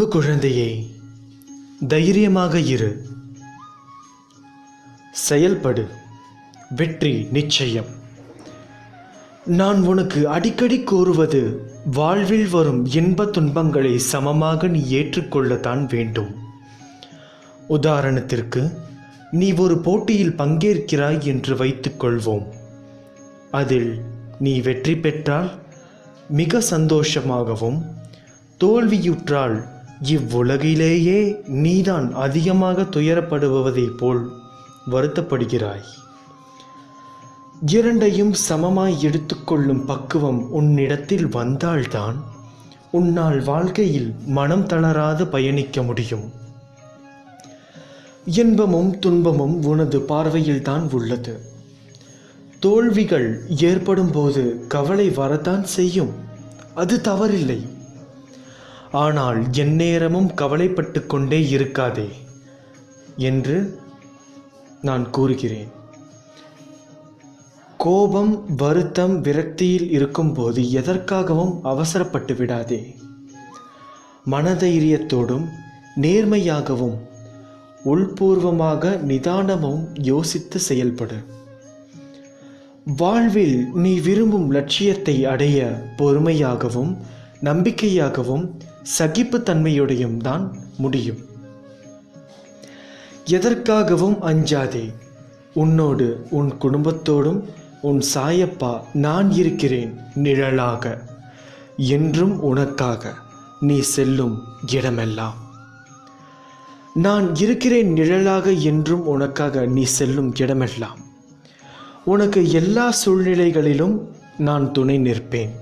அன்பு குழந்தையே, தைரியமாக இரு, செயல்படு, வெற்றி நிச்சயம். நான் உனக்கு அடிக்கடி கூறுவது, வாழ்வில் வரும் இன்ப துன்பங்களை சமமாக நீ ஏற்றுக்கொள்ளத்தான் வேண்டும். உதாரணத்திற்கு, நீ ஒரு போட்டியில் பங்கேற்கிறாய் என்று வைத்துக்கொள்வோம். அதில் நீ வெற்றி பெற்றால் மிக சந்தோஷமாகவும், தோல்வியுற்றால் இவ்வுலகிலேயே நீதான் அதிகமாக துயரப்படுவதைப் போல் வருத்தப்படுகிறாய். இரண்டையும் சமமாய் எடுத்துக்கொள்ளும் பக்குவம் உன்னிடத்தில் வந்தால்தான் உன்னால் வாழ்க்கையில் மனம் தளராது பயணிக்க முடியும். இன்பமும் துன்பமும் உனது பார்வையில்தான் உள்ளது. தோல்விகள் ஏற்படும் போது கவலை வரத்தான் செய்யும், அது தவறில்லை. ஆனால் எந்நேரமும் கவலைப்பட்டு கொண்டே இருக்காதே என்று நான் கூறுகிறேன். கோபம், வருத்தம், விரக்தியில் இருக்கும்போது எதற்காகவும் அவசரப்பட்டு விடாதே. மனதைரியத்தோடும் நேர்மையாகவும் உள்பூர்வமாக நிதானமும் யோசித்து செயல்படு. வாழ்வில் நீ விரும்பும் லட்சியத்தை அடைய பொறுமையாகவும் நம்பிக்கையாகவும் சகிப்புத்தன்மையுடையும் தான் முடியும். எதற்காகவும் அஞ்சாதே. உன்னோடு உன் குடும்பத்தோடும் உன் சாயப்பா நான் இருக்கிறேன் நிழலாக, என்றும் உனக்காக நீ செல்லும் இடமெல்லாம். நான் இருக்கிறேன் நிழலாக என்றும் உனக்காக நீ செல்லும் இடமெல்லாம். உனக்கு எல்லா சூழ்நிலைகளிலும் நான் துணை நிற்பேன்.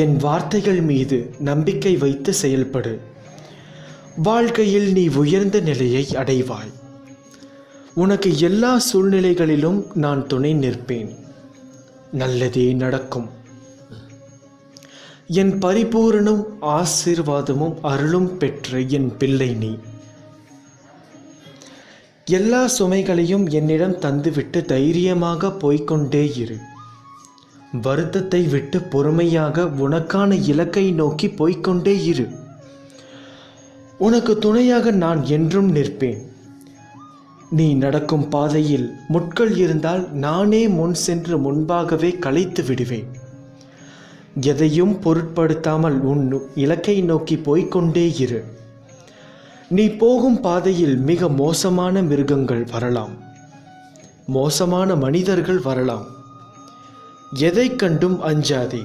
என் வார்த்தைகள் மீது நம்பிக்கை வைத்து செயல்படு. வாழ்க்கையில் நீ உயர்ந்த நிலையை அடைவாய். உனக்கு எல்லா சூழ்நிலைகளிலும் நான் துணை நிற்பேன். நல்லதே நடக்கும். என் பரிபூரணம் ஆசீர்வாதமும் அருளும் பெற்ற என் பிள்ளை நீ. எல்லா சுமைகளையும் என்னிடம் தந்துவிட்டு தைரியமாக போய்கொண்டே இரு. வருத்தத்தை விட்டு பொறுமையாக உனக்கான இலக்கை நோக்கி போய்கொண்டே இரு. உனக்கு துணையாக நான் என்றும் நிற்பேன். நீ நடக்கும் பாதையில் முட்கள் இருந்தால் நானே முன் சென்று முன்பாகவே களைத்து விடுவேன். எதையும் பொருட்படுத்தாமல் உன் இலக்கை நோக்கி போய்கொண்டே இரு. நீ போகும் பாதையில் மிக மோசமான மிருகங்கள் வரலாம், மோசமான மனிதர்கள் வரலாம். எதை கண்டும் அஞ்சாதே,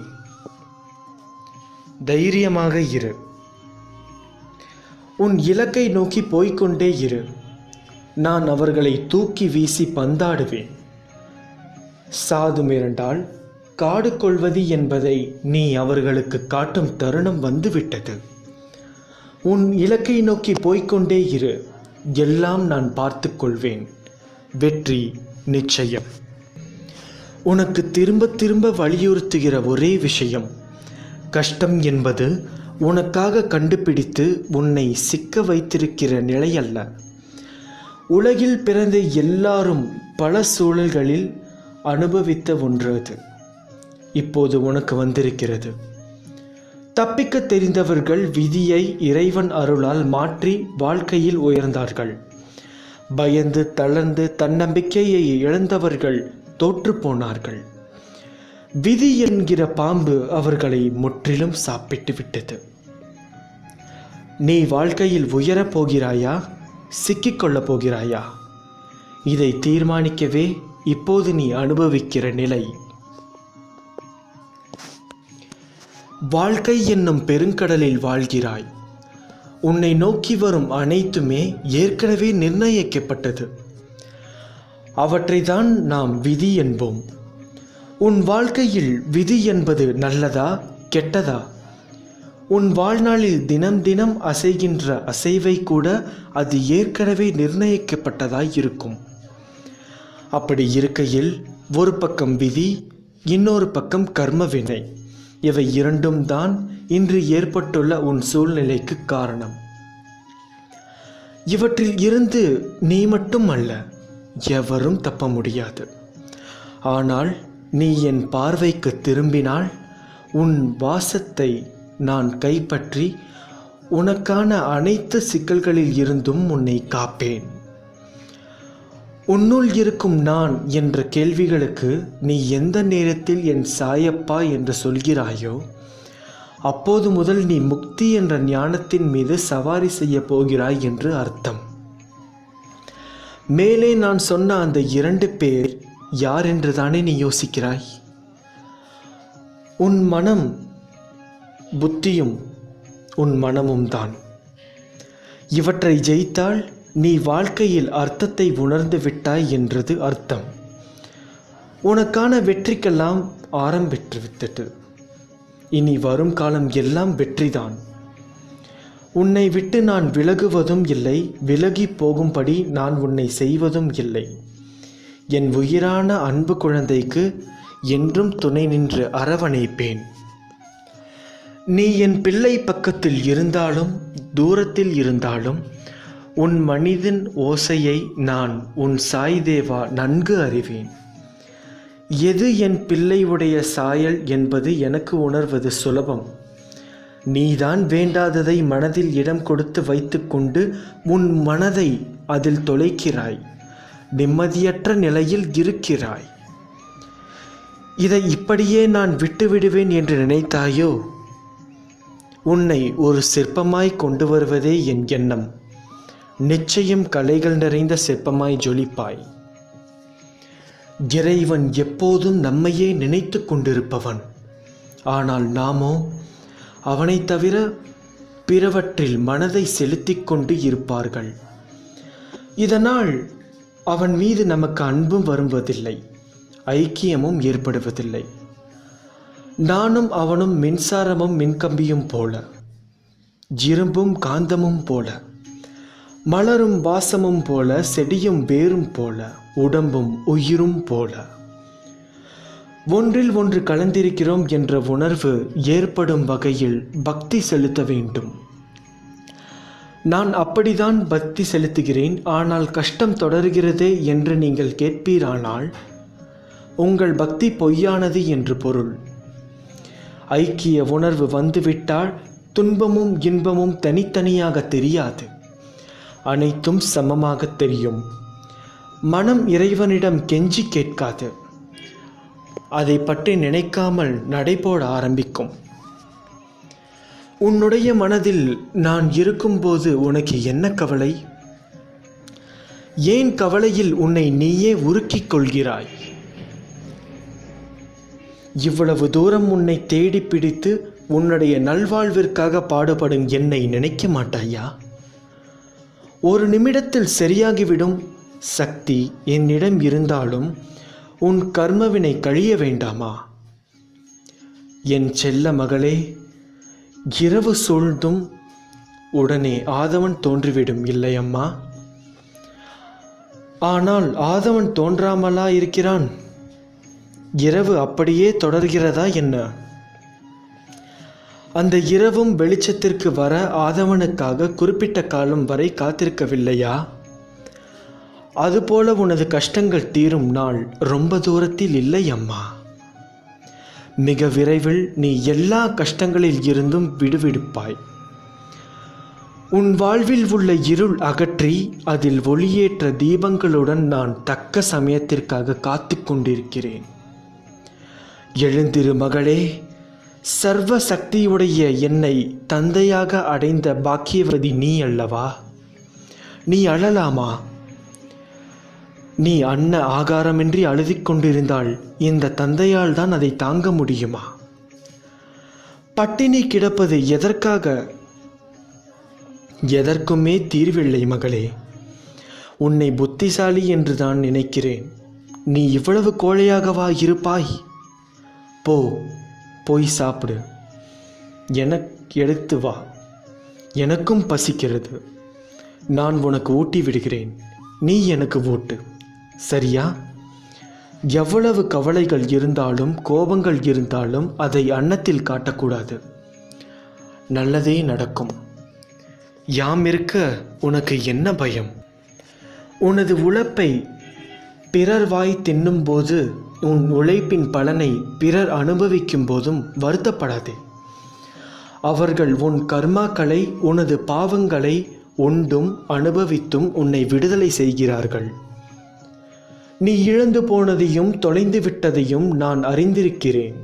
தைரியமாக இரு. உன் இலக்கை நோக்கி போய்கொண்டே இரு. நான் அவர்களை தூக்கி வீசி பந்தாடுவேன். சாது மிரண்டால் காடு கொள்வது என்பதை நீ அவர்களுக்கு காட்டும் தருணம் வந்துவிட்டது. உன் இலக்கை நோக்கி போய்கொண்டே இரு. எல்லாம் நான் பார்த்து கொள்வேன். வெற்றி நிச்சயம். உனக்கு திரும்ப திரும்ப வலியுறுத்துகிற ஒரே விஷயம், கஷ்டம் என்பது உனக்காக கண்டுபிடித்து உன்னை சிக்க வைத்திருக்கிற நிலை அல்ல. உலகில் பிறந்த எல்லாரும் பல சூழல்களில் அனுபவித்த ஒன்று அது. இப்போது உனக்கு வந்திருக்கிறது. தப்பிக்க தெரிந்தவர்கள் விதியை இறைவன் அருளால் மாற்றி வாழ்க்கையில் உயர்ந்தார்கள். பயந்து தளர்ந்து தன்னம்பிக்கையை இழந்தவர்கள் தோற்று போனார்கள். விதி என்கிற பாம்பு அவர்களை முற்றிலும் சாப்பிட்டு விட்டது. நீ வாழ்க்கையில் உயரப் போகிறாயா, சிக்கிக்கொள்ளப் போகிறாயா? இதை தீர்மானிக்கவே இப்போது நீ அனுபவிக்கிற நிலை. வாழ்க்கை என்னும் பெருங்கடலில் வாழ்கிறாய். உன்னை நோக்கி வரும் அனைத்துமே ஏற்கனவே நிர்ணயிக்கப்பட்டது. அவற்றை தான் நாம் விதி என்போம். உன் வாழ்க்கையில் விதி என்பது நல்லதா கெட்டதா? உன் வாழ்நாளில் தினம் தினம் அசைகின்ற அசைவை கூட அது ஏற்கனவே நிர்ணயிக்கப்பட்டதாய் இருக்கும். அப்படி இருக்கையில் ஒரு பக்கம் விதி, இன்னொரு பக்கம் கர்ம வினை. இவை இரண்டும் தான் இன்று ஏற்பட்டுள்ள உன் சூழ்நிலைக்கு காரணம். இவற்றில் இருந்து நீ மட்டும் அல்ல, எவரும் தப்ப முடியாது. ஆனால் நீ என் பார்வைக்கு திரும்பினால் உன் வாசத்தை நான் கைப்பற்றி உனக்கான அனைத்து சிக்கல்களில் இருந்தும் உன்னை காப்பேன். உன்னுள் இருக்கும் நான் என்ற கேள்விகளுக்கு நீ எந்த நேரத்தில் என் சாயப்பா என்று சொல்கிறாயோ அப்போது முதல் நீ முக்தி என்ற ஞானத்தின் மீது சவாரி செய்ய போகிறாய் என்று அர்த்தம். மேலே நான் சொன்ன அந்த 2 பேர் யார் என்று தானே நீ யோசிக்கிறாய்? உன் மனம், புத்தியும் உன் மனமும் தான். இவற்றை ஜெயித்தால் நீ வாழ்க்கையில் அர்த்தத்தை உணர்ந்து விட்டாய் என்றது அர்த்தம். உனக்கான வெற்றிக்கெல்லாம் ஆரம்பித்து விட்டது. இனி வரும் காலம் எல்லாம் வெற்றிதான். உன்னை விட்டு நான் விலகுவதும் இல்லை, விலகி போகும்படி நான் உன்னை செய்வதும் இல்லை. என் உயிரான அன்பு குழந்தைக்கு என்றும் துணை நின்று அரவணைப்பேன். நீ என் பிள்ளை பக்கத்தில் இருந்தாலும் தூரத்தில் இருந்தாலும் உன் மனிதன் ஓசையை நான் உன் சாய் தேவா நன்கு அறிவேன். எது என் பிள்ளையுடைய சாயல் என்பது எனக்கு உணர்வது சுலபம். நீதான் வேண்டாததை மனதில் இடம் கொடுத்து வைத்துக்கொண்டு உன் மனதை அதில் தொலைக்கிறாய். நிம்மதியற்ற நிலையில் இருக்கிறாய். இதை இப்படியே நான் விட்டுவிடுவேன் என்று நினைத்தாயோ? உன்னை ஒரு சிற்பமாய் கொண்டு வருவதே என் எண்ணம். நிச்சயம் கலைகள் நிறைந்த சிற்பமாய் ஜொலிப்பாய். இறைவன் எப்போதும் நம்மையே நினைத்து கொண்டிருப்பவன். ஆனால் நாமோ அவனை தவிர பிறவற்றில் மனதை செலுத்தி கொண்டு இருப்பார்கள். இதனால் அவன் மீது நமக்கு அன்பும் வருவதில்லை, ஐக்கியமும் ஏற்படுவதில்லை. நானும் அவனும் மின்சாரமும் மின்கம்பியும் போல, இரும்பும் காந்தமும் போல, மலரும் வாசமும் போல, செடியும் வேரும் போல, உடம்பும் உயிரும் போல ஒன்றில் ஒன்று கலந்திருக்கிறோம் என்ற உணர்வு ஏற்படும் வகையில் பக்தி செலுத்த வேண்டும். நான் அப்படிதான் பக்தி செலுத்துகிறேன், ஆனால் கஷ்டம் தொடர்கிறதே என்று நீங்கள் கேட்பீரானால் உங்கள் பக்தி பொய்யானது என்று பொருள். ஐக்கிய உணர்வு வந்துவிட்டால் துன்பமும் இன்பமும் தனித்தனியாக தெரியாது, அனைத்தும் சமமாக தெரியும். மனம் இறைவனிடம் கெஞ்சி கேட்காது, அதை பற்றி நினைக்காமல் நடைபோட ஆரம்பிக்கும். உன்னுடைய மனதில் நான் இருக்கும்போது உனக்கு என்ன கவலை? ஏன் கவலையில் உன்னை நீயே உருக்கிக் கொள்கிறாய்? இவ்வளவு தூரம் உன்னை தேடி பிடித்து உன்னுடைய நல்வாழ்விற்காக பாடுபடும் என்னை நினைக்க மாட்டாயா? ஒரு நிமிடத்தில் சரியாகிவிடும் சக்தி என்னிடம் இருந்தாலும் உன் கர்மவினை கழிய வேண்டாமா? என் செல்ல மகளே, இரவு சூழ்ந்தும் உடனே ஆதவன் தோன்றிவிடும் இல்லையம்மா? ஆனால் ஆதவன் தோன்றாமலா இருக்கிறான்? இரவு அப்படியே தொடர்கிறதா என்ன? அந்த இரவும் வெளிச்சத்திற்கு வர ஆதவனுக்காக குறிப்பிட்ட காலம் வரை காத்திருக்கவில்லையா? அதுபோல உனது கஷ்டங்கள் தீரும் நாள் ரொம்ப தூரத்தில் இல்லை அம்மா. மிக விரைவில் நீ எல்லா கஷ்டங்களில் இருந்தும் விடுவிடுப்பாய். உன் வாழ்வில் உள்ள இருள் அகற்றி அதில் ஒளியேற்ற தீபங்களுடன் நான் தக்க சமயத்திற்காக காத்து கொண்டிருக்கிறேன். எழுந்திரு மகளே, சர்வ சக்தியுடைய என்னை தந்தையாக அடைந்த பாக்கியவதி நீ அல்லவா? நீ அழலாமா? நீ அன்ன ஆகாரமின்றி அழுதிக் கொண்டிருந்தால் இந்த தந்தையால் தான் அதை தாங்க முடியுமா? பட்டினி கிடப்பது எதற்காக? எதற்குமே தீர்வில்லை மகளே. உன்னை புத்திசாலி என்று தான் நினைக்கிறேன். நீ இவ்வளவு கோழையாகவா இருப்பாய்? போய் சாப்பிடு, எனக்கு எடுத்து வா. எனக்கும் பசிக்கிறது. நான் உனக்கு ஊட்டி விடுகிறேன், நீ எனக்கு ஊட்டு, சரியா? எவ்வளவு கவலைகள் இருந்தாலும் கோபங்கள் இருந்தாலும் அதை அன்னத்தில் காட்டக்கூடாது. நல்லதே நடக்கும். யாம் இருக்க உனக்கு என்ன பயம்? உனது உழைப்பை பிறர் வாய் தின்னும்போது உன் உழைப்பின் பலனை பிறர் அனுபவிக்கும் போதும் வருத்தப்படாதே. அவர்கள் உன் கர்மாக்களை, உனது பாவங்களை உண்டும் அனுபவித்தும் உன்னை விடுதலை செய்கிறார்கள். நீ இழந்து போனதையும் தொலைந்து விட்டதையும் நான் அறிந்திருக்கிறேன்.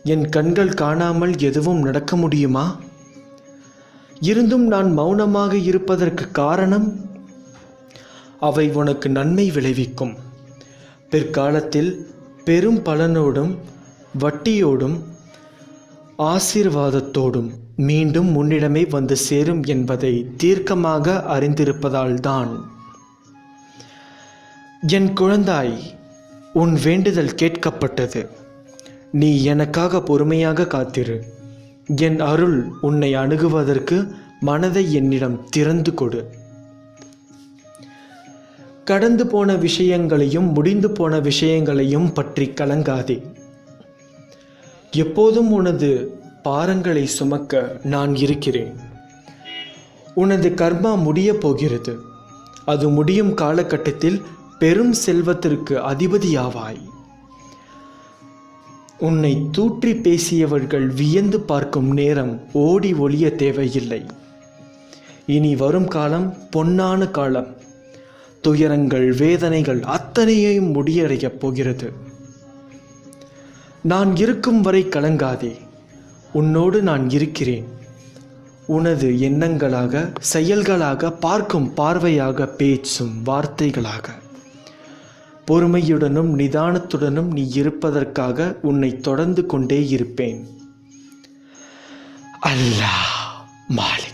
என் கண்கள் காணாமல் எதுவும் நடக்க முடியுமா? இருந்தும் நான் மௌனமாக இருப்பதற்கு காரணம், அவை உனக்கு நன்மை விளைவிக்கும். பிற்காலத்தில் பெரும் பலனோடும் வட்டியோடும் ஆசீர்வாதத்தோடும் மீண்டும் உன்னிடமே வந்து சேரும் என்பதை தீர்க்கமாக அறிந்திருப்பதால்தான். என் குழந்தாய், உன் வேண்டுதல் கேட்கப்பட்டது. நீ எனக்காக பொறுமையாக காத்திரு. என் அருள் உன்னை அணுகுவதற்கு மனதை என்னிடம் திறந்து கொடு. கடந்து போன விஷயங்களையும் முடிந்து போன விஷயங்களையும் பற்றி கலங்காதே. எப்போதும் உனது பாரங்களை சுமக்க நான் இருக்கிறேன். உனது கர்மா முடியப் போகிறது. அது முடியும் காலகட்டத்தில் பெரும் செல்வத்திற்கு அதிபதியாவாய். உன்னை தூற்றி பேசியவர்கள் வியந்து பார்க்கும் நேரம் ஓடி ஒளிய தேவையில்லை. இனி வரும் காலம் பொன்னான காலம். துயரங்கள், வேதனைகள் அத்தனையும் முடியடையப் போகிறது. நான் இருக்கும் வரை கலங்காதே. உன்னோடு நான் இருக்கிறேன். உனது எண்ணங்களாக, செயல்களாக, பார்க்கும் பார்வையாக, பேச்சும் வார்த்தைகளாக, பொறுமையுடனும் நிதானத்துடனும் நீ இருப்பதற்காக உன்னை தொடர்ந்து கொண்டே இருப்பேன். அல்லாஹ் மாலிக்.